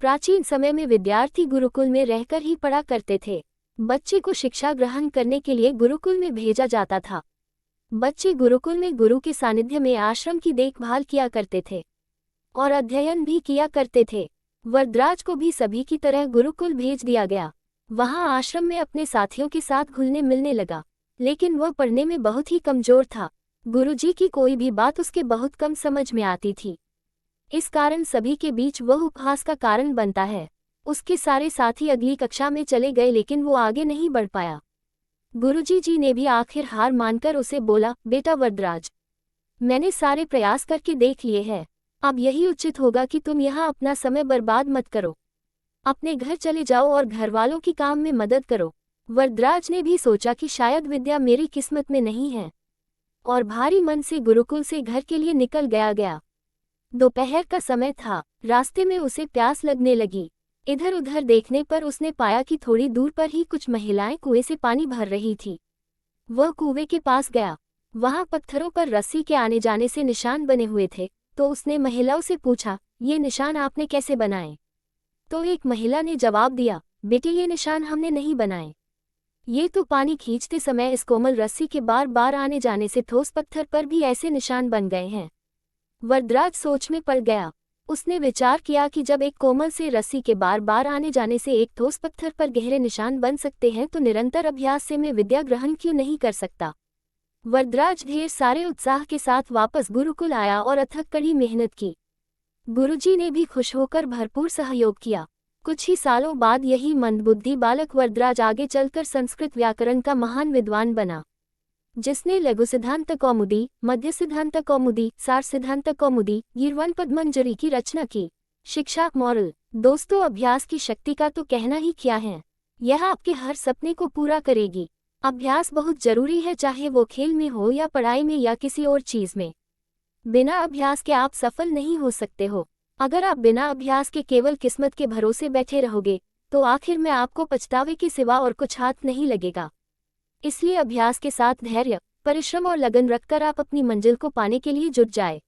प्राचीन समय में विद्यार्थी गुरुकुल में रहकर ही पढ़ा करते थे। बच्चे को शिक्षा ग्रहण करने के लिए गुरुकुल में भेजा जाता था। बच्चे गुरुकुल में गुरु के सानिध्य में आश्रम की देखभाल किया करते थे और अध्ययन भी किया करते थे। वरदराज को भी सभी की तरह गुरुकुल भेज दिया गया। वहां आश्रम में अपने साथियों के साथ घुलने मिलने लगा, लेकिन वह पढ़ने में बहुत ही कमजोर था। गुरुजी की कोई भी बात उसके बहुत कम समझ में आती थी। इस कारण सभी के बीच वह उपहास का कारण बनता है। उसके सारे साथी अगली कक्षा में चले गए, लेकिन वो आगे नहीं बढ़ पाया। गुरुजी जी ने भी आखिर हार मानकर उसे बोला, बेटा वरदराज, मैंने सारे प्रयास करके देख लिए हैं। अब यही उचित होगा कि तुम यहाँ अपना समय बर्बाद मत करो। अपने घर चले जाओ और घरवालों की काम में मदद करो। वरदराज ने भी सोचा कि शायद विद्या मेरी किस्मत में नहीं है, और भारी मन से गुरुकुल से घर के लिए निकल गया। दोपहर का समय था। रास्ते में उसे प्यास लगने लगी। इधर उधर देखने पर उसने पाया कि थोड़ी दूर पर ही कुछ महिलाएं कुएं से पानी भर रही थी। वह कुएं के पास गया। वहां पत्थरों पर रस्सी के आने जाने से निशान बने हुए थे। तो उसने महिलाओं से पूछा, ये निशान आपने कैसे बनाए? तो एक महिला ने जवाब दिया, बेटे ये निशान हमने नहीं बनाए। ये तो पानी खींचते समय इस कोमल रस्सी के बार बार आने जाने से ठोस पत्थर पर भी ऐसे निशान बन गए हैं। वरदराज सोच में पड़ गया। उसने विचार किया कि जब एक कोमल से रस्सी के बार बार आने जाने से एक ठोस पत्थर पर गहरे निशान बन सकते हैं, तो निरंतर अभ्यास से मैं विद्या ग्रहण क्यों नहीं कर सकता। वरदराज ढेर सारे उत्साह के साथ वापस गुरुकुल आया और अथक कड़ी मेहनत की। गुरुजी ने भी खुश होकर भरपूर सहयोग किया। कुछ ही सालों बाद यही मंदबुद्धि बालक वरदराज आगे चलकर संस्कृत व्याकरण का महान विद्वान बना, जिसने लघु सिद्धांत कौमुदी, मध्य सिद्धांत कौमुदी, सार सिद्धांत कौमुदी, गीर्वाण पद्मंजरी की रचना की। शिक्षा मॉरल। दोस्तों, अभ्यास की शक्ति का तो कहना ही क्या है। यह आपके हर सपने को पूरा करेगी। अभ्यास बहुत जरूरी है, चाहे वो खेल में हो या पढ़ाई में या किसी और चीज में। बिना अभ्यास के आप सफल नहीं हो सकते हो। अगर आप बिना अभ्यास के केवल किस्मत के भरोसे बैठे रहोगे, तो आखिर में आपको पछतावे के सिवा और कुछ हाथ नहीं लगेगा। इसलिए अभ्यास के साथ धैर्य, परिश्रम और लगन रखकर आप अपनी मंजिल को पाने के लिए जुट जाए।